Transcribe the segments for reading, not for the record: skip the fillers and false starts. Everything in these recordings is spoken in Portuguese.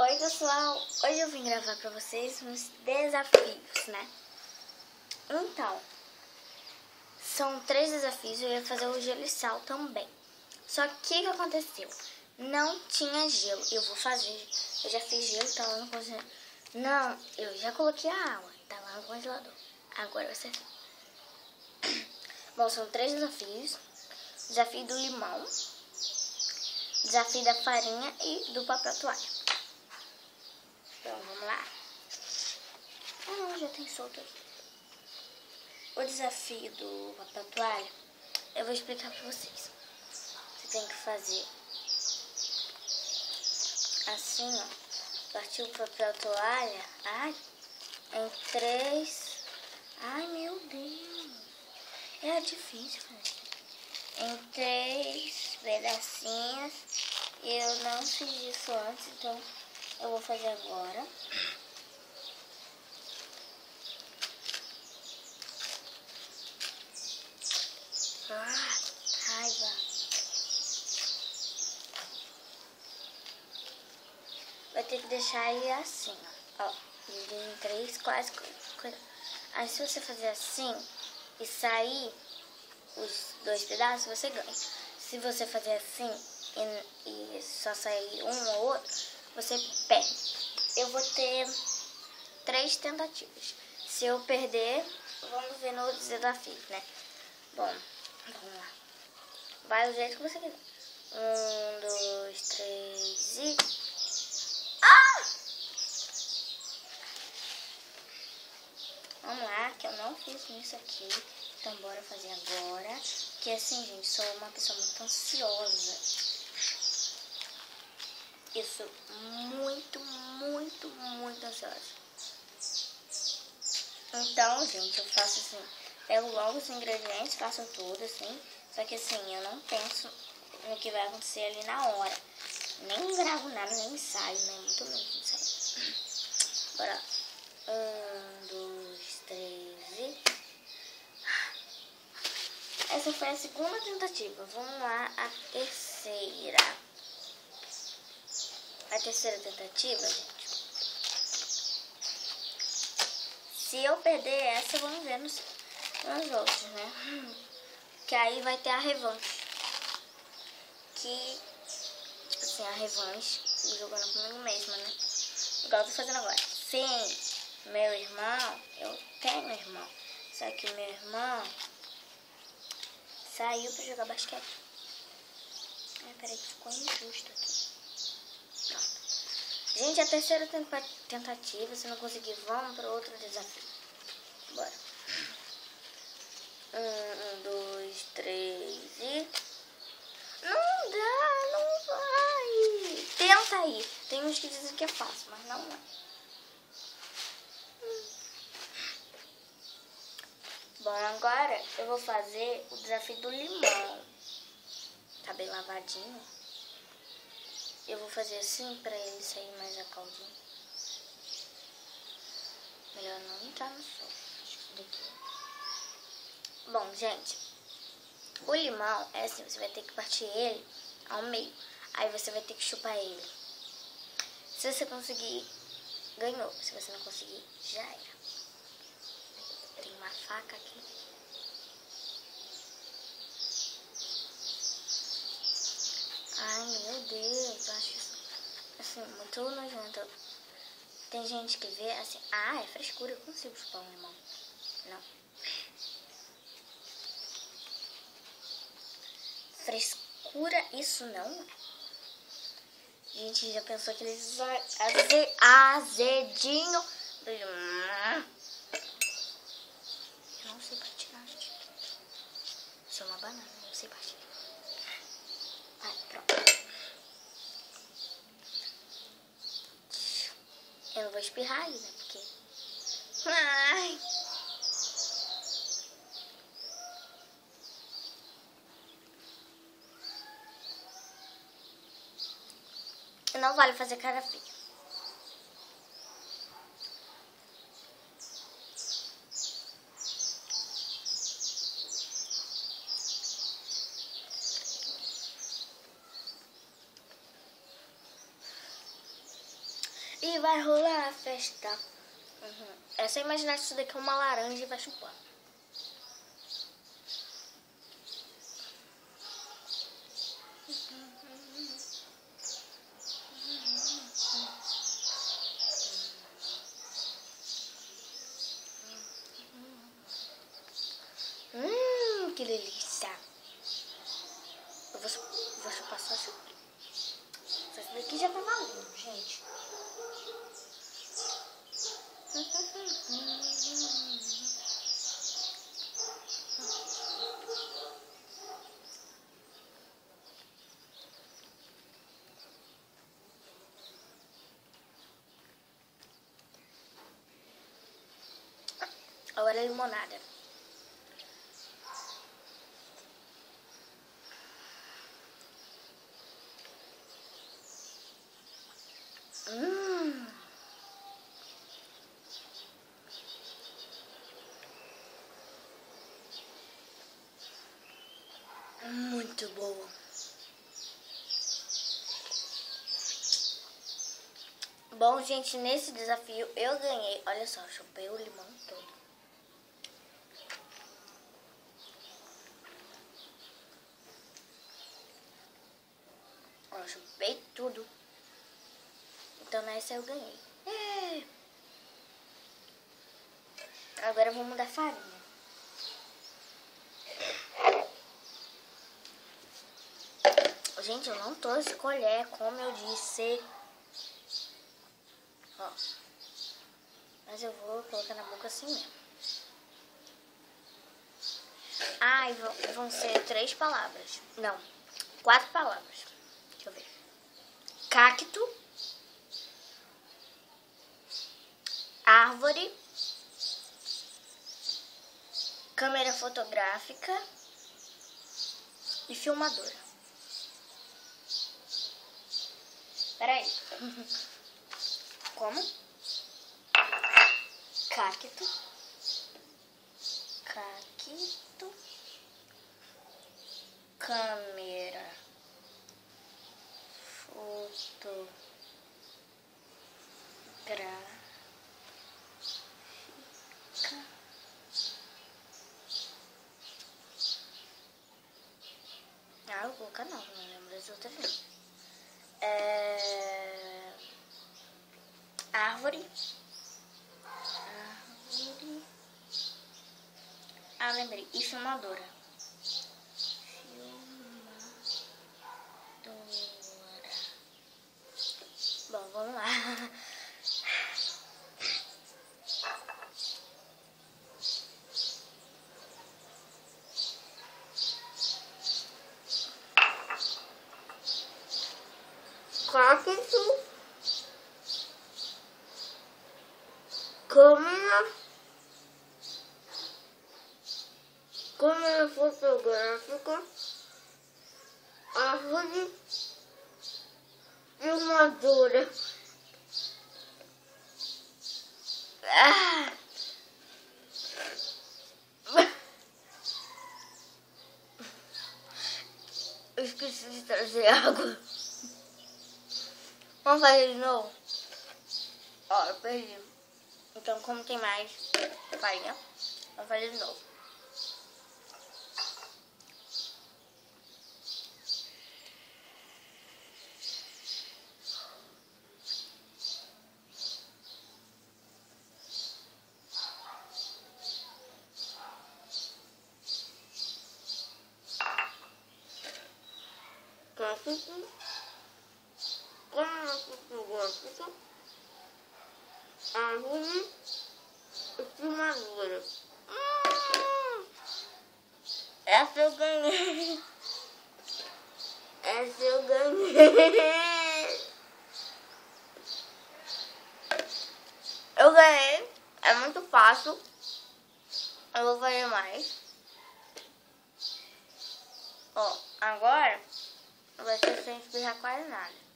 Oi pessoal, hoje eu vim gravar pra vocês uns desafios, né? Então, são 3 desafios, eu ia fazer o gelo e sal também. Só que o que aconteceu? Não tinha gelo, eu vou fazer, eu já fiz gelo, tá lá no congelador. Não, eu já coloquei a água, tá lá no congelador. Agora vai ser. Bom, são 3 desafios. Desafio do limão, desafio da farinha e do papel toalha. Então, vamos lá. Ah, não, já tem solto aqui. O desafio do papel toalha, eu vou explicar pra vocês. Você tem que fazer assim, ó. Partir o papel toalha, ai, em 3. Ai, meu Deus. É difícil fazer. Em 3 pedacinhos. Eu não fiz isso antes, então eu vou fazer agora. Ah, raiva. Vai ter que deixar ele assim, ó. Em 3, quase. Aí se você fazer assim e sair os 2 pedaços, você ganha. Se você fazer assim e só sair um ou outro, você perde. Eu vou ter 3 tentativas. Se eu perder, vamos ver no desafio, né? Bom, vamos lá. Vai do jeito que você quiser. 1, 2, 3 e... Ah! Vamos lá, que eu não fiz isso aqui. Então bora fazer agora. Porque assim, gente, sou uma pessoa muito ansiosa. Eu sou muito ansiosa. Então, gente, eu faço assim, pego logo os ingredientes, faço tudo assim. Só que assim, eu não penso no que vai acontecer ali na hora. Nem gravo nada, nem ensaio, né? Muito menos ensaio. Bora. 1, 2, 3 e... Essa foi a segunda tentativa. Vamos lá, a terceira. A terceira tentativa, gente. Se eu perder essa, vamos ver nos outros, né? Que aí vai ter a revanche. Que, tipo assim, a revanche, jogando comigo mesma, né? Igual eu tô fazendo agora. Sim, meu irmão, eu tenho irmão. Só que o meu irmão saiu pra jogar basquete. Ai, peraí, que ficou injusto aqui. Pronto. Gente, a terceira tentativa, se não conseguir, vamos para outro desafio. Bora. 1, 2, 3 e... Não dá, não vai. Tenta aí. Tem uns que dizem que é fácil, mas não é. Bom, agora eu vou fazer o desafio do limão. Tá bem lavadinho. Eu vou fazer assim pra ele sair mais a caldinha. Melhor não entrar no sol. Acho que daqui. Bom, gente, o limão é assim, você vai ter que partir ele ao meio. Aí você vai ter que chupar ele. Se você conseguir, ganhou. Se você não conseguir, já era. Tem uma faca aqui. Ai, meu Deus, eu acho isso assim, muito nojento. Tem gente que vê assim, ah, é frescura, eu consigo chupar um limão. Não. Frescura, isso não. Gente, já pensou aqueles azedinho do limão? Eu não sei partir, gente. Isso é uma banana, não sei partir. Ai, pronto. Eu não vou espirrar aí, né? Porque... Ai! Não vale fazer cara feia. E vai rolar a festa. É só imaginar que isso daqui é uma laranja e vai chupar. Que delícia. Eu vou chupar só isso aqui. Isso daqui já tá valendo, gente. Agora é limonada. Muito boa. Bom, gente, nesse desafio eu ganhei. Olha só, eu chupei o limão todo. Eu chupei tudo. Então nessa eu ganhei. Agora vamos dar farinha. Gente, eu não trouxe colher, como eu disse. Ó. Mas eu vou colocar na boca assim mesmo. Ah, e vão ser 3 palavras. Não, 4 palavras. Deixa eu ver. Cacto. Árvore. Câmera fotográfica. E filmadora. Peraí. Como? Cacto. Cacto. Câmera. Fotográfica. Ah, eu vou colocar não lembro das outras. Árvore. Ah, lembrei. E filmadora. Bom, vamos lá. Cacto. Câmera fotográfica, árvore, filmadora. Eu esqueci de trazer água. Vamos fazer de novo? Ó, eu perdi. Então, como tem mais farinha, vamos fazer de novo. Árvore e filmadora. Essa eu ganhei. Essa eu ganhei. Eu ganhei. É muito fácil. Eu vou fazer mais. Ó, agora vai ser sem espirrar quase nada.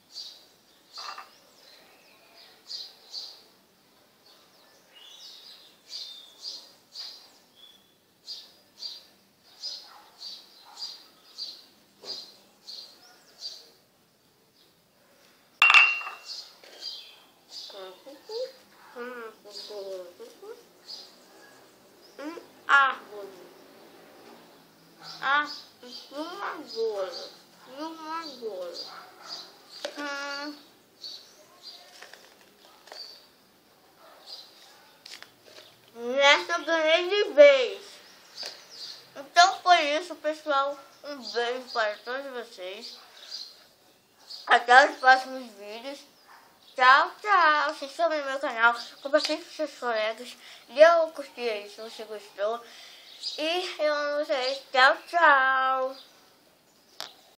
numa bola. Nessa eu ganhei de vez. Então foi isso, pessoal. Um beijo para todos vocês. Até os próximos vídeos. Tchau, tchau. Se inscreva no meu canal, compartilhe com seus colegas. Dê um curtir aí se você gostou. E eu amo vocês. Tchau, tchau.